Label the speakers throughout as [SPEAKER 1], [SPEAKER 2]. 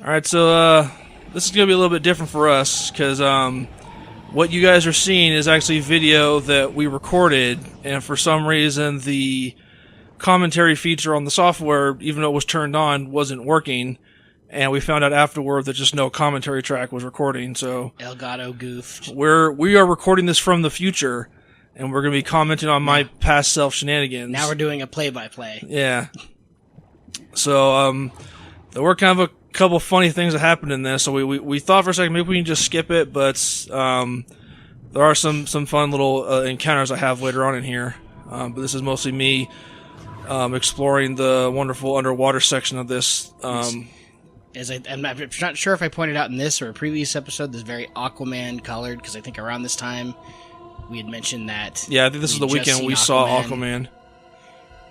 [SPEAKER 1] Alright, so this is going to be a little bit different for us, because what you guys are seeing is actually video that we recorded, and for some reason the commentary feature on the software, even though it was turned on, wasn't working, and we found out afterward that just no commentary track was recording, so...
[SPEAKER 2] Elgato goofed.
[SPEAKER 1] We are recording this from the future, and we're going to be commenting on my past self shenanigans.
[SPEAKER 2] Now we're doing a play-by-play.
[SPEAKER 1] Yeah. So, there were kind of a couple funny things that happened in this, so we thought for a second maybe we can just skip it, but there are some fun little encounters I have later on in here. But this is mostly me exploring the wonderful underwater section of this. I'm
[SPEAKER 2] not sure if I pointed out in this or a previous episode, this very Aquaman colored, because I think around this time we had mentioned that.
[SPEAKER 1] Yeah, I think this is the weekend we saw Aquaman.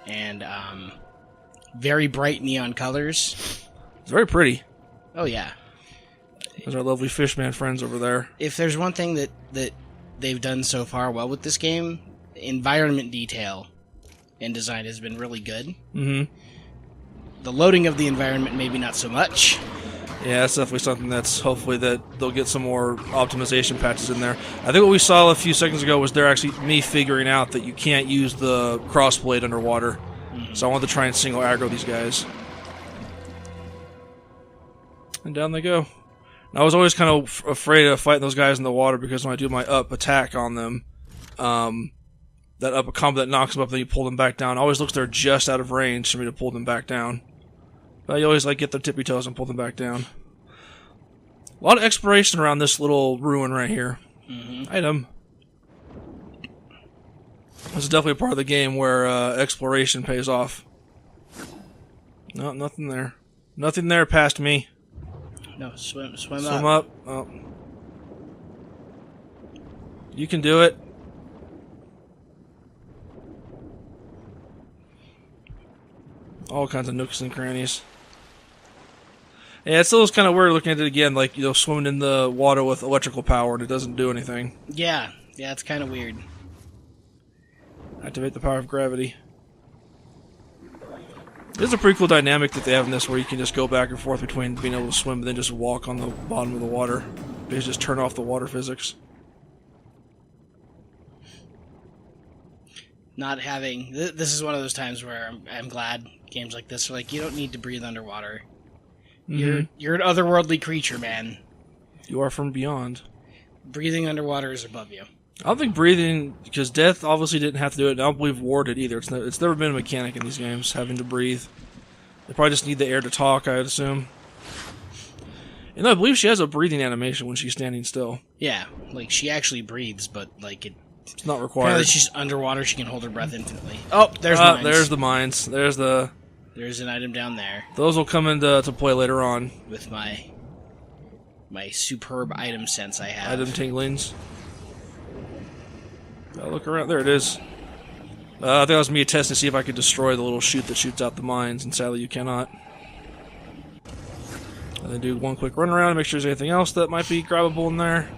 [SPEAKER 2] And very bright neon colors.
[SPEAKER 1] It's very pretty.
[SPEAKER 2] Oh, yeah.
[SPEAKER 1] Those are lovely fishman friends over there.
[SPEAKER 2] If there's one thing that they've done so far well with this game, environment detail and design has been really good.
[SPEAKER 1] Mm-hmm.
[SPEAKER 2] The loading of the environment, maybe not so much.
[SPEAKER 1] Yeah, that's definitely something that's hopefully that they'll get some more optimization patches in there. I think what we saw a few seconds ago was me figuring out that you can't use the crossblade underwater. Mm-hmm. So I wanted to try and single aggro these guys. And down they go. I was always kind of afraid of fighting those guys in the water because when I do my up attack on them, that up combo that knocks them up, then you pull them back down. It always looks they're just out of range for me to pull them back down. But you always get their tippy toes and pull them back down. A lot of exploration around this little ruin right here. Mm-hmm. Item. This is definitely a part of the game where exploration pays off. No, nothing there. Nothing there past me.
[SPEAKER 2] No, swim
[SPEAKER 1] up. Oh. You can do it. All kinds of nooks and crannies. Yeah, it still is kind of weird looking at it again, swimming in the water with electrical power and it doesn't do anything.
[SPEAKER 2] Yeah, it's kind of weird.
[SPEAKER 1] Activate the power of gravity. There's a pretty cool dynamic that they have in this where you can just go back and forth between being able to swim and then just walk on the bottom of the water. They just turn off the water physics.
[SPEAKER 2] Not having... This is one of those times where I'm glad games like this are you don't need to breathe underwater. Mm-hmm. You're an otherworldly creature, man.
[SPEAKER 1] You are from beyond.
[SPEAKER 2] Breathing underwater is above you.
[SPEAKER 1] I don't think breathing, because Death obviously didn't have to do it, and I don't believe War did either. It's never been a mechanic in these games, having to breathe. They probably just need the air to talk, I would assume. And I believe she has a breathing animation when she's standing still.
[SPEAKER 2] Yeah, she actually breathes, but
[SPEAKER 1] it's not required.
[SPEAKER 2] Apparently she's underwater, she can hold her breath infinitely. Oh, there's mines.
[SPEAKER 1] There's the mines.
[SPEAKER 2] There's an item down there.
[SPEAKER 1] Those will come into play later on.
[SPEAKER 2] With my superb item sense I have.
[SPEAKER 1] Item tinglings. Look around. There it is. I think that was me testing to see if I could destroy the little chute that shoots out the mines, and sadly you cannot. And then do one quick run around and make sure there's anything else that might be grabbable in there.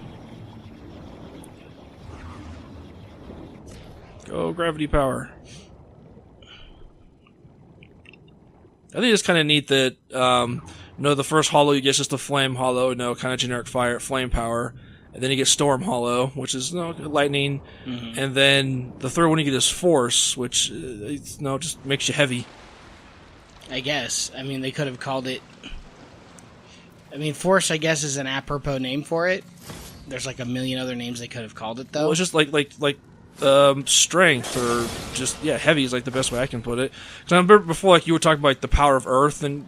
[SPEAKER 1] Go, gravity power. I think it's kind of neat that, the first hollow you get is just a flame hollow, kind of generic flame power. And then you get Storm Hollow, which is lightning. Mm-hmm. And then the third one you get is Force, which just makes you heavy.
[SPEAKER 2] I guess. I mean, they could have called it... Force, I guess, is an apropos name for it. There's a million other names they could have called it, though.
[SPEAKER 1] Well, it's just strength, or just, heavy is the best way I can put it. Because I remember before, you were talking about the power of Earth, and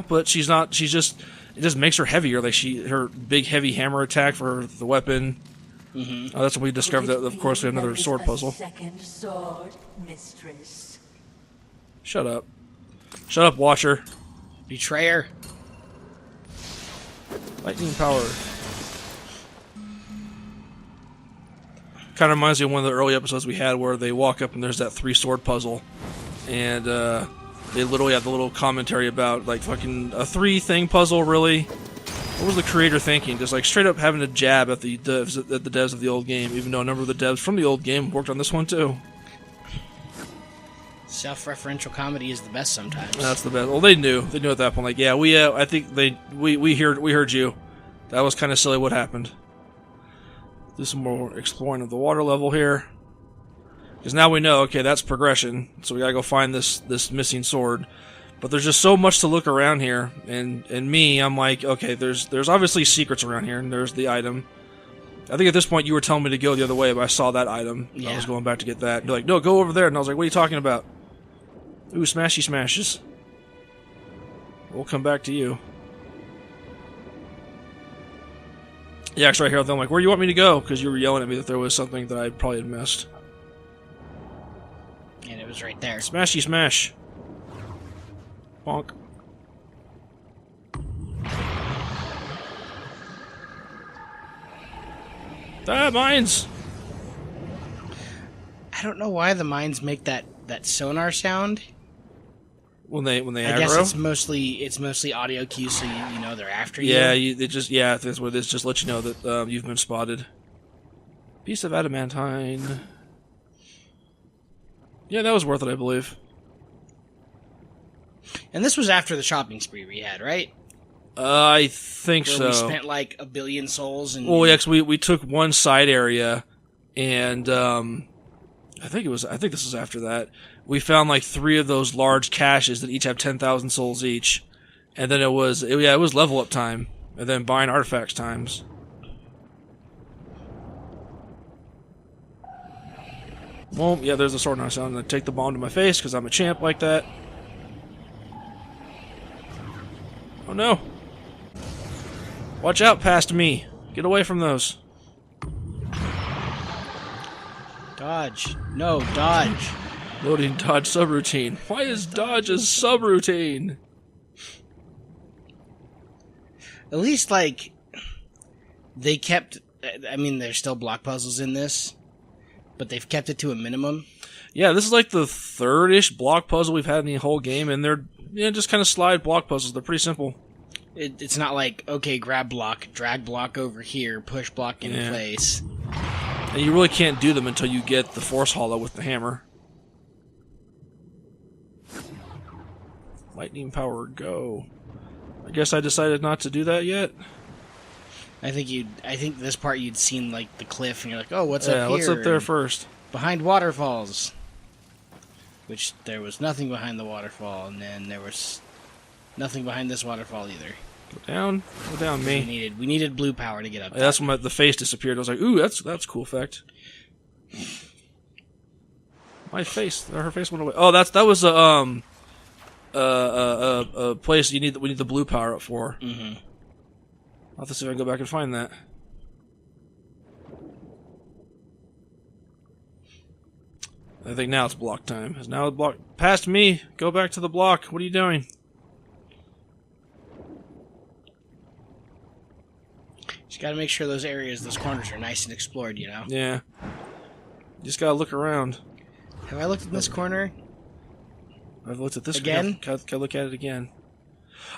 [SPEAKER 1] but she's not, it just makes her heavier, her big heavy hammer attack for the weapon. Mm-hmm. That's when we discovered that, of course, we have another sword puzzle.
[SPEAKER 3] Second sword, mistress.
[SPEAKER 1] Shut up. Shut up, Watcher.
[SPEAKER 2] Betrayer.
[SPEAKER 1] Lightning power. Kind of reminds me of one of the early episodes we had where they walk up and there's that 3-sword puzzle. And, they literally have the little commentary about, fucking a 3-thing puzzle, really? What was the creator thinking? Just, straight up having a jab at the devs of the old game, even though a number of the devs from the old game worked on this one, too.
[SPEAKER 2] Self-referential comedy is the best sometimes.
[SPEAKER 1] That's the best. Well, they knew. They knew at that point. Like, yeah, I think we heard you. That was kind of silly what happened. Do some more exploring of the water level here. Because now we know, okay, that's progression. So we gotta go find this missing sword. But there's just so much to look around here. And me, I'm like, okay, there's obviously secrets around here. And there's the item. I think at this point you were telling me to go the other way, but I saw that item. Yeah. I was going back to get that. And you're like, no, go over there. And I was like, what are you talking about? Ooh, smashy smashes. We'll come back to you. Yeah, it's right here. I'm like, where do you want me to go? Because you were yelling at me that there was something that I probably had missed.
[SPEAKER 2] And it was right there.
[SPEAKER 1] Smashy smash. Bonk. Ah, mines!
[SPEAKER 2] I don't know why the mines make that sonar sound.
[SPEAKER 1] When they aggro?
[SPEAKER 2] I guess it's mostly audio cues, so you know they're after you.
[SPEAKER 1] Yeah, that's what it is. Just let you know that you've been spotted. Piece of adamantine. Yeah, that was worth it, I believe.
[SPEAKER 2] And this was after the shopping spree we had, right?
[SPEAKER 1] I think
[SPEAKER 2] Where
[SPEAKER 1] so.
[SPEAKER 2] we spent like 1 billion souls. And
[SPEAKER 1] well, yeah, 'cause we took one side area, and I think this was after that. We found like 3 of those large caches that each have 10,000 souls each, and then it was level up time, and then buying artifacts times. Well, yeah, there's the sword now, so I'm gonna take the bomb to my face because I'm a champ like that. Oh no! Watch out past me! Get away from those.
[SPEAKER 2] Dodge. No, dodge.
[SPEAKER 1] Loading dodge subroutine. Why is dodge a subroutine?
[SPEAKER 2] At least, like, they kept... I mean, there's still block puzzles in this, but they've kept it to a minimum.
[SPEAKER 1] Yeah, this is like the 3rd-ish block puzzle we've had in the whole game, and they're just kind of slide block puzzles. They're pretty simple.
[SPEAKER 2] It's not like, okay, grab block, drag block over here, push block in place.
[SPEAKER 1] And you really can't do them until you get the Force Hollow with the hammer. Lightning power, go. I guess I decided not to do that yet.
[SPEAKER 2] I think this part you'd seen like the cliff and you're like, oh, what's up here?
[SPEAKER 1] What's up there first?
[SPEAKER 2] Behind waterfalls. Which there was nothing behind the waterfall, and then there was nothing behind this waterfall either.
[SPEAKER 1] Go down, me.
[SPEAKER 2] We needed blue power to get up there.
[SPEAKER 1] That's when the face disappeared. I was like, ooh, that's a cool effect. My face, her face went away. Oh, that was a place we need the blue power up for.
[SPEAKER 2] Mm-hmm.
[SPEAKER 1] I'll have to see if I can go back and find that. I think now it's block time. It's now block past me. Go back to the block. What are you doing?
[SPEAKER 2] Just gotta make sure those corners are nice and explored, you know?
[SPEAKER 1] Yeah. You just gotta look around.
[SPEAKER 2] Have I looked at this corner?
[SPEAKER 1] I've looked at this
[SPEAKER 2] again.
[SPEAKER 1] Gotta look at it again.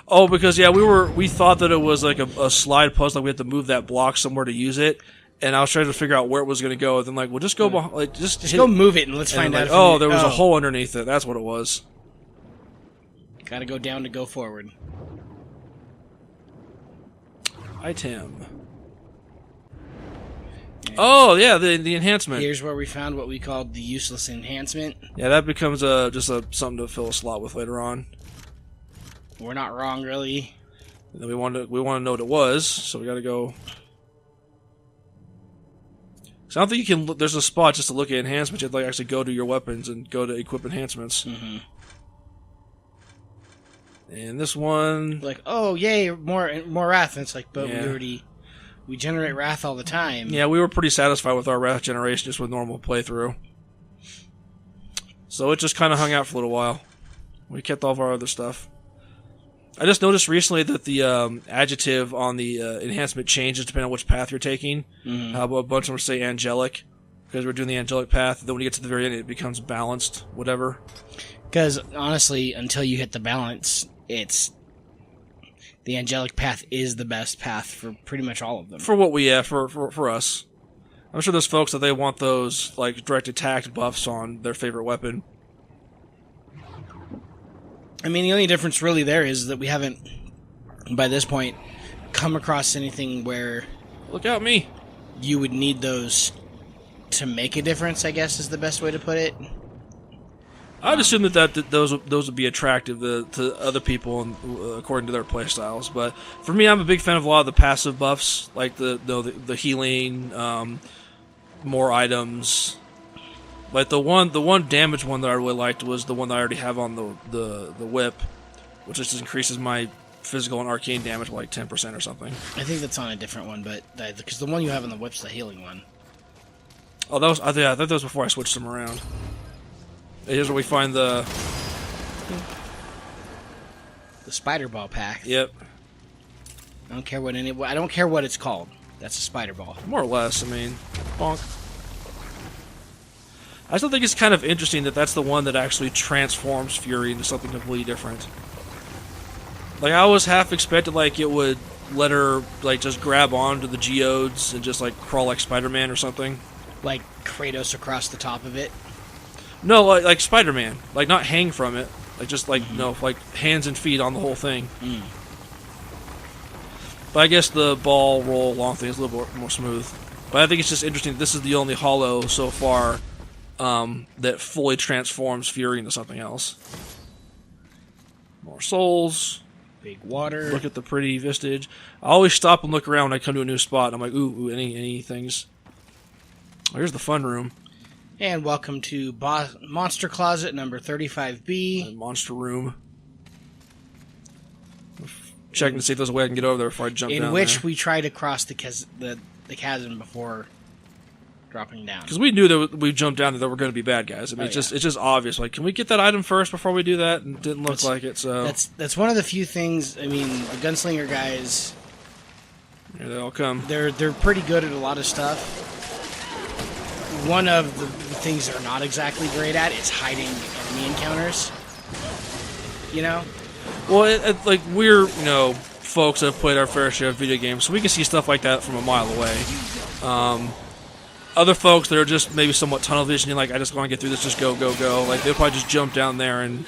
[SPEAKER 1] Oh, because we thought that it was like a slide puzzle, like we had to move that block somewhere to use it, and I was trying to figure out where it was going to go. And then like, well, just go behind, like just
[SPEAKER 2] go move it and let's find out.
[SPEAKER 1] Oh, there was a hole underneath it. That's what it was.
[SPEAKER 2] Gotta go down to go forward.
[SPEAKER 1] Item. Yeah. Oh yeah, the enhancement.
[SPEAKER 2] Here's where we found what we called the useless enhancement.
[SPEAKER 1] Yeah, that becomes just something to fill a slot with later on.
[SPEAKER 2] We're not wrong, really.
[SPEAKER 1] And then we want to know what it was, so we got to go. So I don't think you can. There's a spot just to look at enhancements. You have to actually go to your weapons and go to equip enhancements.
[SPEAKER 2] Mm-hmm.
[SPEAKER 1] And this one,
[SPEAKER 2] like, oh yay, more wrath. And it's like, but we generate wrath all the time.
[SPEAKER 1] Yeah, we were pretty satisfied with our wrath generation just with normal playthrough. So it just kind of hung out for a little while. We kept all of our other stuff. I just noticed recently that the adjective on the enhancement changes depending on which path you're taking.
[SPEAKER 2] Mm-hmm.
[SPEAKER 1] A bunch of them say angelic, because we're doing the angelic path. Then when you get to the very end, it becomes balanced, whatever.
[SPEAKER 2] Because, honestly, until you hit the balance, the angelic path is the best path for pretty much all of them.
[SPEAKER 1] For what for us. I'm sure there's folks that they want those like direct attack buffs on their favorite weapon.
[SPEAKER 2] I mean, the only difference really there is that we haven't, by this point, come across anything where
[SPEAKER 1] Look out, me!
[SPEAKER 2] you would need those to make a difference, I guess is the best way to put it.
[SPEAKER 1] I'd assume that those would be attractive to other people and, according to their playstyles. But for me, I'm a big fan of a lot of the passive buffs, like the healing, more items. Like the one damage one that I really liked was the one that I already have on the whip, which just increases my physical and arcane damage by like 10% or something.
[SPEAKER 2] I think that's on a different one, but because the one you have on the whip's the healing one.
[SPEAKER 1] Oh, I thought that was before I switched them around. Here's where we find the
[SPEAKER 2] spider ball pack.
[SPEAKER 1] Yep.
[SPEAKER 2] I don't care what it's called. That's a spider ball.
[SPEAKER 1] More or less. I mean, bonk. I still think it's kind of interesting that that's the one that actually transforms Fury into something completely different. Like, I always half expected, like, it would let her, like, just grab onto the geodes and just, like, crawl like Spider-Man or something.
[SPEAKER 2] Like Kratos across the top of it?
[SPEAKER 1] No, like Spider-Man. Like, not hang from it. Like, just, like, no, like, hands and feet on the whole thing.
[SPEAKER 2] Mm.
[SPEAKER 1] But I guess the ball roll long thing is a little bit more smooth. But I think it's just interesting that this is the only holo so far that fully transforms Fury into something else. More souls.
[SPEAKER 2] Big water.
[SPEAKER 1] Look at the pretty vistage. I always stop and look around when I come to a new spot. And I'm like, ooh, any things. Oh, here's the fun room.
[SPEAKER 2] And welcome to Monster Closet number 35B.
[SPEAKER 1] And monster room. Checking to see if there's a way I can get over there before I jump down
[SPEAKER 2] in which
[SPEAKER 1] there.
[SPEAKER 2] we try to cross the chasm before dropping down.
[SPEAKER 1] Because we knew that we jumped down there were going to be bad guys. I mean, it's just obvious. Like, can we get that item first before we do that? And it didn't look like it. So
[SPEAKER 2] that's one of the few things. I mean, the gunslinger guys.
[SPEAKER 1] Here they all come.
[SPEAKER 2] They're pretty good at a lot of stuff. One of the things they're not exactly great at is hiding enemy encounters. You know?
[SPEAKER 1] Well, like, we're, folks that have played our fair share of video games, so we can see stuff like that from a mile away. Other folks that are just maybe somewhat tunnel vision, you're like, I just want to get through this, just go, go, go. Like, they'll probably just jump down there and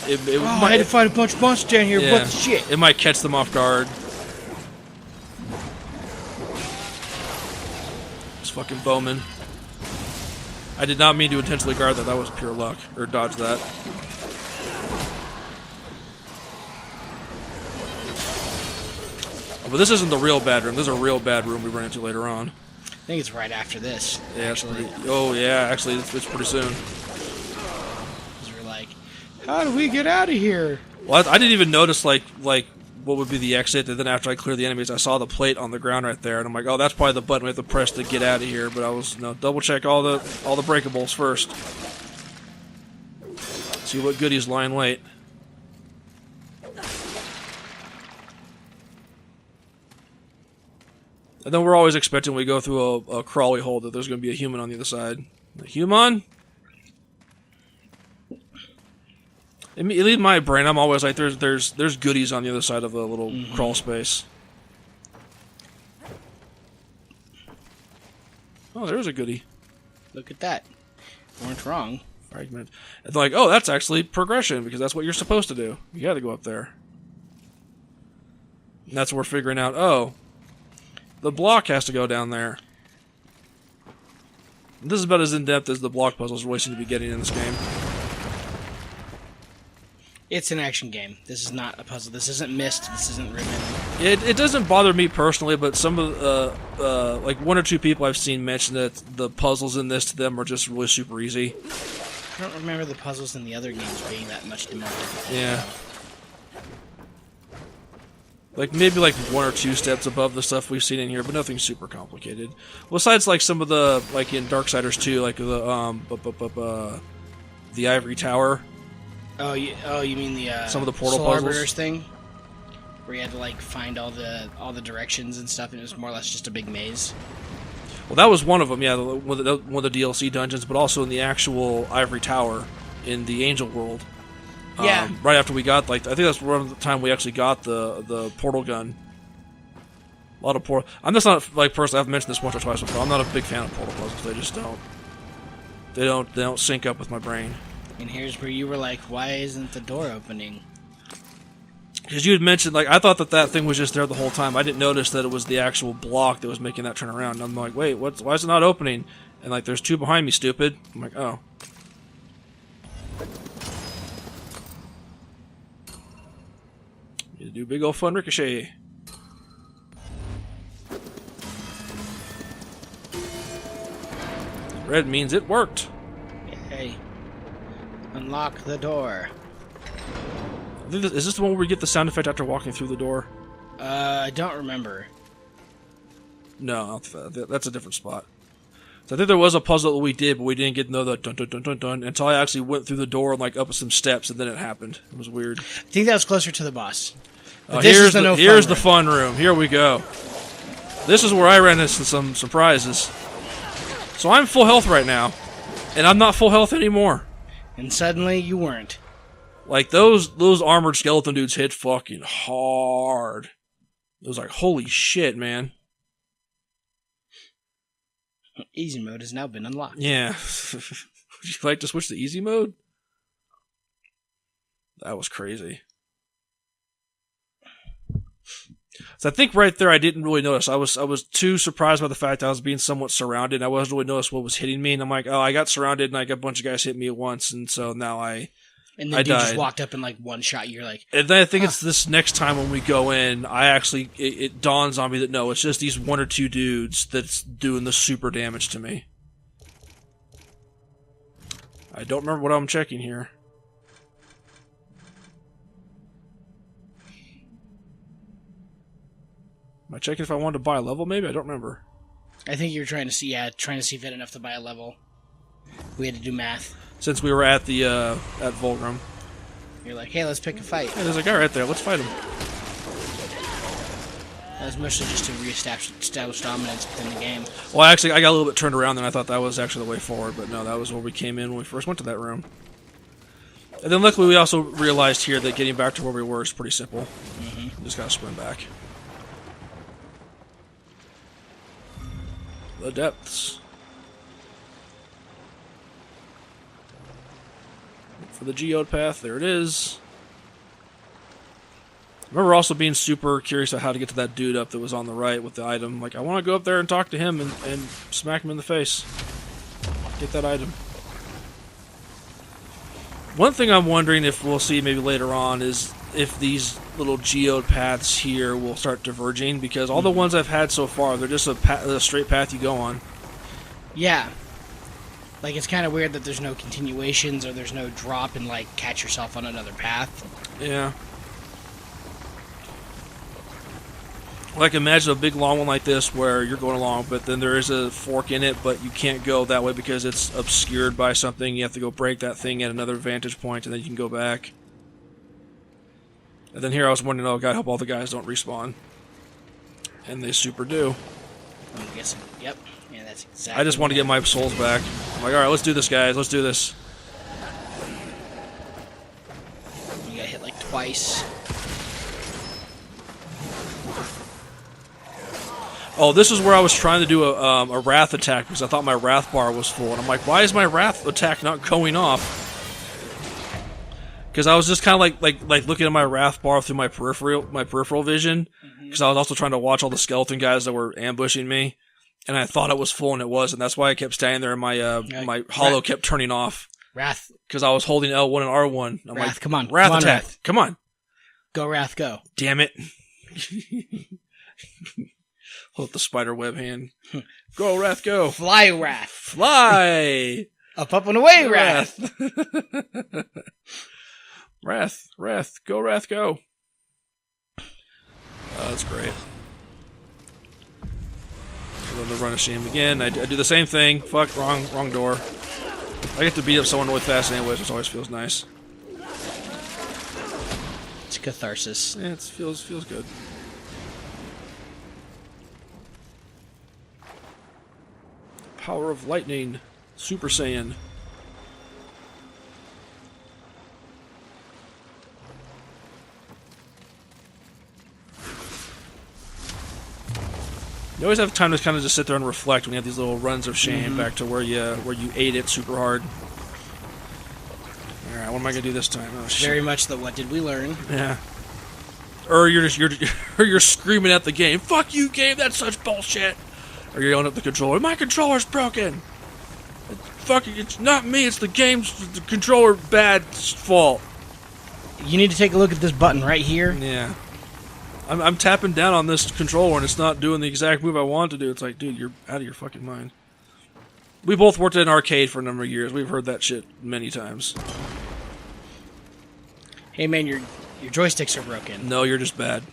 [SPEAKER 2] I had to fight a bunch of monsters down here.
[SPEAKER 1] Yeah,
[SPEAKER 2] what the shit?
[SPEAKER 1] It might catch them off guard. This fucking bowman. I did not mean to intentionally guard that. That was pure luck. Or dodge that. But this isn't the real bad room. This is a real bad room we run into later on.
[SPEAKER 2] I think it's right after this.
[SPEAKER 1] Yeah,
[SPEAKER 2] actually.
[SPEAKER 1] Actually, it's pretty soon.
[SPEAKER 2] Because we're like, how do we get out of here?
[SPEAKER 1] Well, I didn't even notice, like what would be the exit, and then after I cleared the enemies, I saw the plate on the ground right there, and I'm like, oh, that's probably the button we have to press to get out of here, but I was, double check all the breakables first. See what goodies lie in wait. And then we're always expecting when we go through a crawly hole that there's going to be a human on the other side. A human? At least in my brain, I'm always like, there's goodies on the other side of a little crawl space. Oh, there's a goodie.
[SPEAKER 2] Look at that. Weren't wrong.
[SPEAKER 1] Fragment. It's like, oh, that's actually progression, because that's what you're supposed to do. You gotta go up there. And that's what we're figuring out. Oh, the block has to go down there. This is about as in-depth as the block puzzles really seem to be getting in this game.
[SPEAKER 2] It's an action game. This is not a puzzle. This isn't Myst. This isn't Ribbon.
[SPEAKER 1] It doesn't bother me personally, but some of like one or two people I've seen mention that the puzzles in this to them are just really super easy.
[SPEAKER 2] I don't remember the puzzles in the other games being that much more difficult.
[SPEAKER 1] Yeah. Like, maybe like one or two steps above the stuff we've seen in here, but nothing super complicated. Besides, like, some of the, like in Darksiders 2, like the Ivory Tower.
[SPEAKER 2] Oh, you mean the
[SPEAKER 1] some of the portal
[SPEAKER 2] Soul
[SPEAKER 1] puzzles
[SPEAKER 2] Arbiters thing, where you had to like find all the directions and stuff, and it was more or less just a big maze.
[SPEAKER 1] Well, that was one of them, yeah, one of the DLC dungeons, but also in the actual Ivory Tower in the Angel World.
[SPEAKER 2] Yeah.
[SPEAKER 1] Right after we got, like, I think that's around the time we actually got the portal gun. A lot of portal. I'm just not, like, personally, I've mentioned this once or twice before. I'm not a big fan of portal puzzles. They just don't. They don't sync up with my brain.
[SPEAKER 2] And here's where you were like, why isn't the door opening?
[SPEAKER 1] Because you had mentioned, like, I thought that thing was just there the whole time. I didn't notice that it was the actual block that was making that turn around. And I'm like, wait, why is it not opening? And, like, there's two behind me, stupid. I'm like, oh. You do big old fun ricochet. Red means it worked.
[SPEAKER 2] Hey. Unlock the door.
[SPEAKER 1] Is this the one where we get the sound effect after walking through the door?
[SPEAKER 2] I don't remember.
[SPEAKER 1] No, that's a different spot. So I think there was a puzzle that we did, but we didn't get to know the dun dun dun dun dun until I actually went through the door and like up some steps, and then it happened. It was weird.
[SPEAKER 2] I think that was closer to the boss.
[SPEAKER 1] Here's the fun room. Here we go. This is where I ran into some surprises. So I'm full health right now, and I'm not full health anymore.
[SPEAKER 2] And suddenly you weren't.
[SPEAKER 1] Like, those armored skeleton dudes hit fucking hard. It was like, holy shit, man.
[SPEAKER 2] Easy mode has now been unlocked.
[SPEAKER 1] Yeah. Would you like to switch to easy mode? That was crazy. So I think right there I didn't really notice. I was too surprised by the fact I was being somewhat surrounded. I wasn't really noticing what was hitting me, and I'm like, oh, I got surrounded, and I got a bunch of guys hit me at once, and so now
[SPEAKER 2] And then you just walked up and like one shot. You're like,
[SPEAKER 1] and then I think it's this next time when we go in, it dawns on me that no, it's just these one or two dudes that's doing the super damage to me. I don't remember what I'm checking here. Am I checking if I wanted to buy a level? Maybe I don't remember.
[SPEAKER 2] I think you're trying to see if you had enough to buy a level. We had to do math. Since
[SPEAKER 1] we were at the at Volgrim.
[SPEAKER 2] You're like, hey, let's pick a fight.
[SPEAKER 1] Yeah, there's a guy right there. Let's fight him.
[SPEAKER 2] That was mostly just to reestablish dominance within the game.
[SPEAKER 1] Well, actually, I got a little bit turned around, and I thought that was actually the way forward. But no, that was where we came in when we first went to that room. And then luckily, we also realized here that getting back to where we were is pretty simple. Mm-hmm. Just gotta sprint back. The depths. For the geode path, there it is. I remember also being super curious about how to get to that dude up that was on the right with the item. Like, I want to go up there and talk to him and smack him in the face. Get that item. One thing I'm wondering if we'll see maybe later on is if these little geode paths here will start diverging, because all the ones I've had so far, they're just a straight path you go on.
[SPEAKER 2] Yeah. Like, it's kind of weird that there's no continuations or there's no drop and, like, catch yourself on another path.
[SPEAKER 1] Yeah. Like, imagine a big long one like this where you're going along, but then there is a fork in it, but you can't go that way because it's obscured by something. You have to go break that thing at another vantage point, and then you can go back. And then here I was wondering, oh god, I hope all the guys don't respawn. And they super do.
[SPEAKER 2] I'm guessing, yep. Yeah, that's exactly.
[SPEAKER 1] I just want to get my souls back. I'm like, alright, let's do this, guys. Let's do this.
[SPEAKER 2] You got hit like twice.
[SPEAKER 1] Oh, this is where I was trying to do a wrath attack because I thought my wrath bar was full. And I'm like, why is my wrath attack not going off? Because I was just kind of like looking at my wrath bar through my peripheral vision. Because I was also trying to watch all the skeleton guys that were ambushing me. And I thought it was full, and it was, and that's why I kept standing there, and my hollow kept turning off.
[SPEAKER 2] Wrath.
[SPEAKER 1] Because I was holding L1 and R1. I'm
[SPEAKER 2] Wrath,
[SPEAKER 1] like,
[SPEAKER 2] come on.
[SPEAKER 1] Wrath
[SPEAKER 2] come on,
[SPEAKER 1] attack.
[SPEAKER 2] Wrath.
[SPEAKER 1] Come on.
[SPEAKER 2] Go, Wrath, go.
[SPEAKER 1] Damn it. Hold the spider web hand. Go, Wrath, go.
[SPEAKER 2] Fly, Wrath.
[SPEAKER 1] Fly.
[SPEAKER 2] Up, and away, Wrath.
[SPEAKER 1] Wrath. Go, Wrath, go. That's great. I'm going to run a shame again. I do the same thing. Fuck, wrong door. I get to beat up someone really fast anyways, which always feels nice.
[SPEAKER 2] It's catharsis.
[SPEAKER 1] Yeah, it feels good. Power of lightning. Super Saiyan. You always have time to kind of just sit there and reflect when you have these little runs of shame back to where you ate it super hard. All right, what am I gonna do this time? Oh shit.
[SPEAKER 2] Very much the what did we learn?
[SPEAKER 1] Yeah. Or you're screaming at the game. Fuck you, game. That's such bullshit. Or you're yelling at the controller. My controller's broken. It's not me. It's the game's the controller bad's fault.
[SPEAKER 2] You need to take a look at this button right here.
[SPEAKER 1] Yeah. I'm tapping down on this controller and it's not doing the exact move I want to do. It's like, dude, you're out of your fucking mind. We both worked at an arcade for a number of years. We've heard that shit many times.
[SPEAKER 2] Hey man, your joysticks are broken.
[SPEAKER 1] No, you're just bad.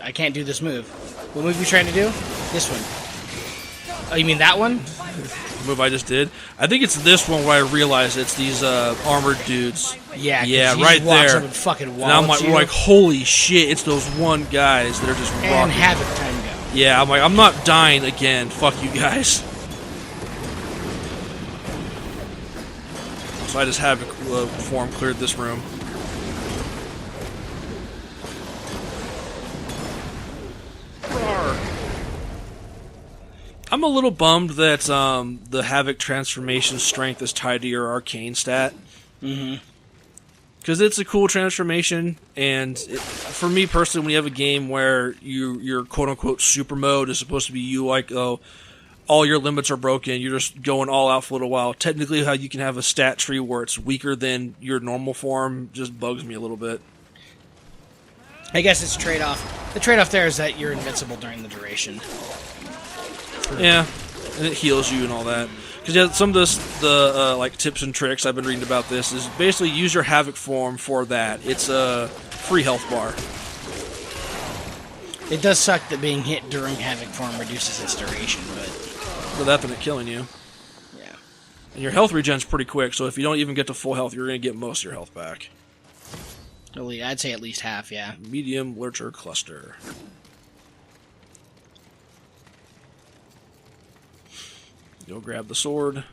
[SPEAKER 2] I can't do this move. What move are you trying to do? This one. Oh, you mean that one?
[SPEAKER 1] The move I just did? I think it's this one where I realize it's these armored dudes.
[SPEAKER 2] Yeah, 'cause
[SPEAKER 1] yeah,
[SPEAKER 2] he
[SPEAKER 1] right
[SPEAKER 2] just walks
[SPEAKER 1] there.
[SPEAKER 2] up and fucking
[SPEAKER 1] And I'm like,
[SPEAKER 2] wallops
[SPEAKER 1] we're like, holy shit, it's those one guys that are just
[SPEAKER 2] and
[SPEAKER 1] rocking.
[SPEAKER 2] Havoc time go.
[SPEAKER 1] Yeah, I'm like, I'm not dying again. Fuck you guys. So I just Havoc form cleared this room. Roar. I'm a little bummed that the Havoc transformation strength is tied to your arcane stat.
[SPEAKER 2] Mm-hmm.
[SPEAKER 1] Because it's a cool transformation, and for me personally, when you have a game where your quote-unquote super mode is supposed to be you, like, oh, all your limits are broken, you're just going all out for a little while, technically how you can have a stat tree where it's weaker than your normal form just bugs me a little bit.
[SPEAKER 2] I guess it's trade-off. The trade-off there is that you're invincible during the duration.
[SPEAKER 1] Yeah, and it heals you and all that. Because yeah, some of the like tips and tricks I've been reading about this is basically use your Havoc form for that. It's a free health bar.
[SPEAKER 2] It does suck that being hit during Havoc form reduces its duration, but
[SPEAKER 1] That than it killing you.
[SPEAKER 2] yeah.
[SPEAKER 1] And your health regen's pretty quick, so if you don't even get to full health, you're going to get most of your health back.
[SPEAKER 2] I'd say at least half, yeah.
[SPEAKER 1] Medium Lurcher Cluster. Go grab the sword.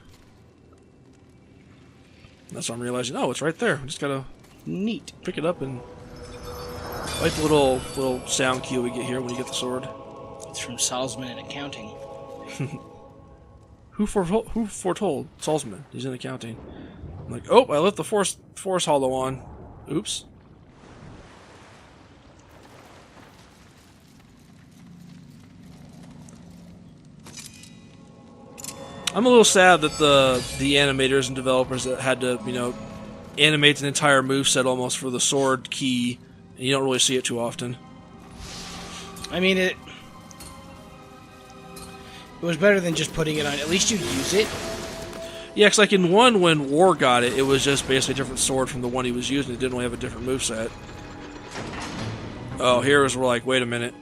[SPEAKER 1] That's what I'm realizing. Oh, it's right there. I just gotta
[SPEAKER 2] Neat.
[SPEAKER 1] pick it up and... I like the little sound cue we get here when you get the sword.
[SPEAKER 2] It's from Salzman and Accounting.
[SPEAKER 1] Who foretold? Salzman. He's in accounting. I'm like, oh, I left the force hollow on. Oops. I'm a little sad that the animators and developers that had to, animate an entire moveset almost for the sword key, and you don't really see it too often.
[SPEAKER 2] I mean, it was better than just putting it on. At least you use it.
[SPEAKER 1] Yeah, because like in one, when War got it, it was just basically a different sword from the one he was using. It didn't really have a different moveset. Oh, here is we're like, wait a minute.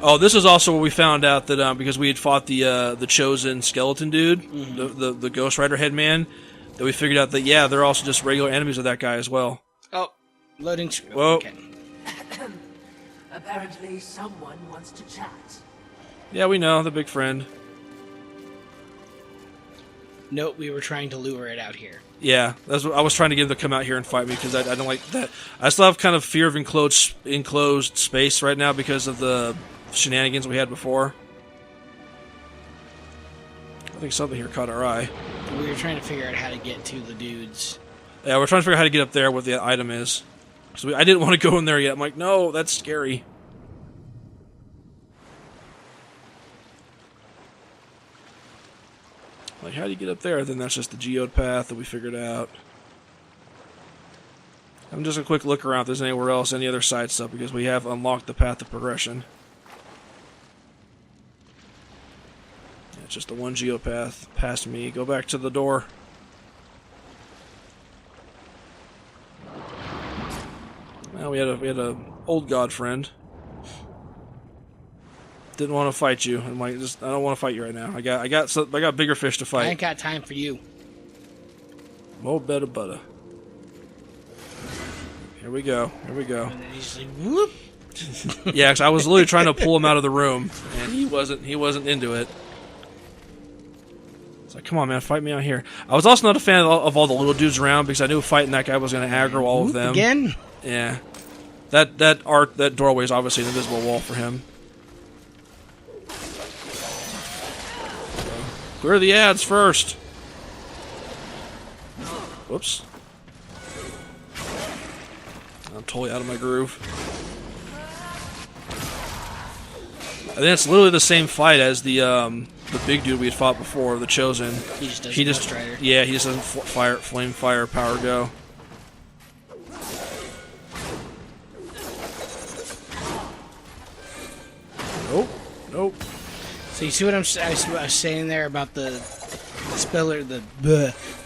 [SPEAKER 1] Oh, this is also where we found out that because we had fought the chosen skeleton dude,
[SPEAKER 2] Mm-hmm.
[SPEAKER 1] the Ghost Rider headman, that we figured out that yeah, they're also just regular enemies of that guy as well.
[SPEAKER 2] Oh, loading.
[SPEAKER 1] Whoa.
[SPEAKER 2] Okay.
[SPEAKER 3] Apparently, someone wants to chat.
[SPEAKER 1] Yeah, we know the big friend.
[SPEAKER 2] Note we were trying to lure it out here.
[SPEAKER 1] Yeah, that's what I was trying to get him to come out here and fight me because I don't like that. I still have kind of fear of enclosed space right now because of the shenanigans we had before. I think something here caught our eye.
[SPEAKER 2] We were trying to figure out how to get to the dudes.
[SPEAKER 1] Yeah, we're trying to figure out how to get up there where the item is. So I didn't want to go in there yet. I'm like, no, that's scary. Like, how do you get up there? Then that's just the geode path that we figured out. I'm just a quick look around if there's anywhere else, any other side stuff, because we have unlocked the path of progression. Yeah, it's just the one geopath past me. Go back to the door. Well, we had a old god friend. Didn't want to fight you. I'm like, I don't want to fight you right now. I got bigger fish to
[SPEAKER 2] I
[SPEAKER 1] fight.
[SPEAKER 2] ain't got time for you.
[SPEAKER 1] More better butter. Here we go.
[SPEAKER 2] And then he's like, whoop.
[SPEAKER 1] Yeah, because I was literally trying to pull him out of the room, and he wasn't into it. It's like, come on, man, fight me out here. I was also not a fan of all the little dudes around because I knew fighting that guy was going to aggro all of them.
[SPEAKER 2] Again?
[SPEAKER 1] Yeah. That doorway is obviously an invisible wall for him. Clear the ads first. Whoops. I'm totally out of my groove. I think it's literally the same fight as the big dude we had fought before, the Chosen.
[SPEAKER 2] He just Strider.
[SPEAKER 1] Yeah, he just doesn't flame fire power go. Nope. Nope.
[SPEAKER 2] So you see what I was saying there about the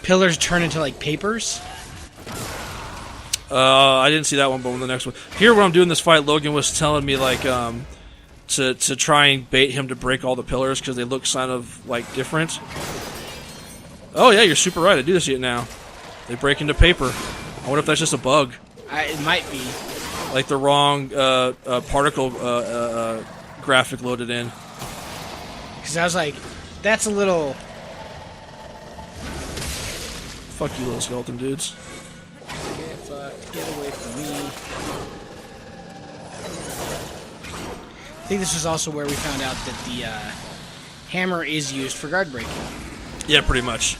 [SPEAKER 2] pillars turn into like papers?
[SPEAKER 1] I didn't see that one, but on the next one. Here, when I'm doing this fight, Logan was telling me like to try and bait him to break all the pillars because they look kind of like different. Oh yeah, you're super right. I do see it now. They break into paper. I wonder if that's just a bug.
[SPEAKER 2] It might be.
[SPEAKER 1] Like the wrong particle graphic loaded in.
[SPEAKER 2] Because I was like, that's a little...
[SPEAKER 1] Fuck you, little skeleton dudes.
[SPEAKER 2] Get away from me. I think this is also where we found out that the hammer is used for guard breaking.
[SPEAKER 1] Yeah, pretty much.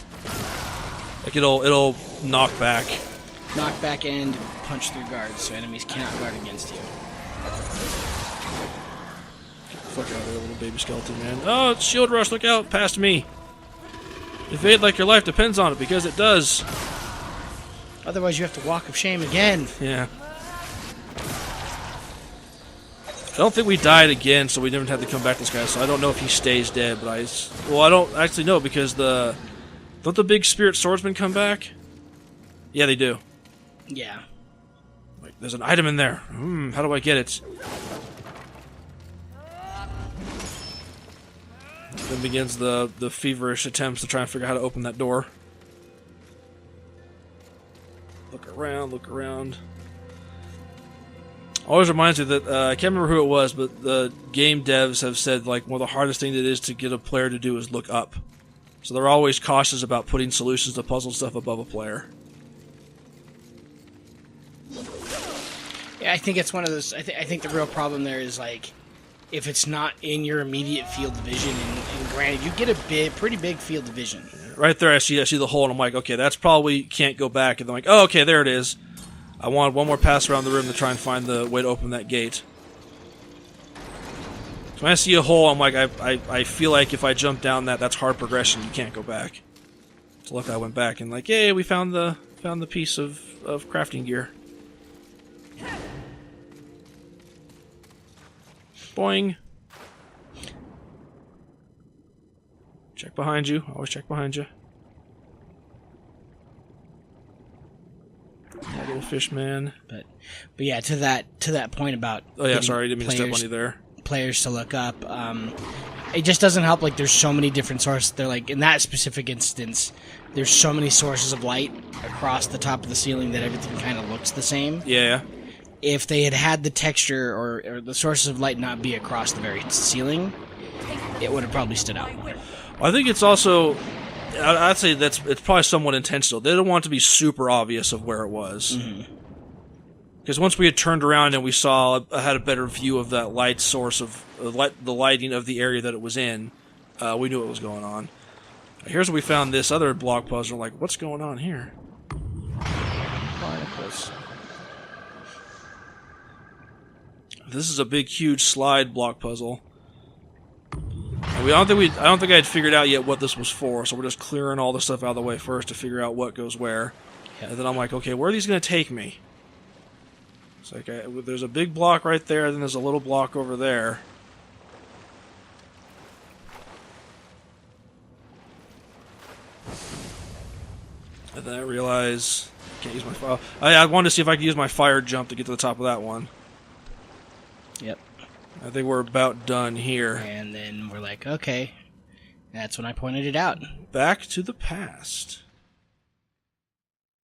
[SPEAKER 1] Like it'll knock back.
[SPEAKER 2] Knock back and punch through guards, so enemies cannot guard against you.
[SPEAKER 1] Fuck out of there, little baby skeleton, man. Oh, it's shield rush, look out, past me. Evade like your life depends on it, because it does.
[SPEAKER 2] Otherwise you have to walk of shame again.
[SPEAKER 1] Yeah. I don't think we died again, so we didn't have to come back to this guy, so I don't know if he stays dead, but I don't actually know, because don't the big spirit swordsmen come back? Yeah, they do.
[SPEAKER 2] Yeah.
[SPEAKER 1] Wait, there's an item in there. How do I get it? Then begins the feverish attempts to try and figure out how to open that door. Look around, look around. Always reminds me that, I can't remember who it was, but the game devs have said, like, one of the hardest things it is to get a player to do is look up. So they're always cautious about putting solutions to puzzle stuff above a player.
[SPEAKER 2] Yeah, I think it's one of those... I think the real problem there is, like, if it's not in your immediate field of vision, and granted, you get a pretty big field of vision.
[SPEAKER 1] Right there, I see the hole, and I'm like, okay, that's probably can't go back. And I'm like, oh, okay, there it is. I wanted one more pass around the room to try and find the way to open that gate. So when I see a hole, I'm like, I feel like if I jump down that's hard progression. You can't go back. So look, I went back and like, yay, we found the piece of crafting gear. Boing. Check behind you. Always check behind you. That little fish man.
[SPEAKER 2] But yeah, to that point about...
[SPEAKER 1] Oh yeah, sorry, I didn't mean to step on you there.
[SPEAKER 2] Players to look up. It just doesn't help. Like, there's so many different sources. They're like, in that specific instance, there's so many sources of light across the top of the ceiling that everything kind of looks the same.
[SPEAKER 1] Yeah.
[SPEAKER 2] If they had the texture or the sources of light not be across the very ceiling, it would have probably stood out more.
[SPEAKER 1] I think it's also... I'd say it's probably somewhat intentional. They don't want it to be super obvious of where it was. Because once we had turned around and we had a better view of that light source of the lighting of the area that it was in, we knew what was going on. Here's where we found this other block puzzle. Like, what's going on here? Barnacles. This is a big, huge slide block puzzle. And I don't think I had figured out yet what this was for, so we're just clearing all the stuff out of the way first to figure out what goes where. Yeah. And then I'm like, okay, where are these going to take me? It's like, there's a big block right there, then there's a little block over there. And then I realize I can't use my fire. I wanted to see if I could use my fire jump to get to the top of that one.
[SPEAKER 2] Yep.
[SPEAKER 1] I think we're about done here.
[SPEAKER 2] And then we're like, okay. That's when I pointed it out.
[SPEAKER 1] Back to the past.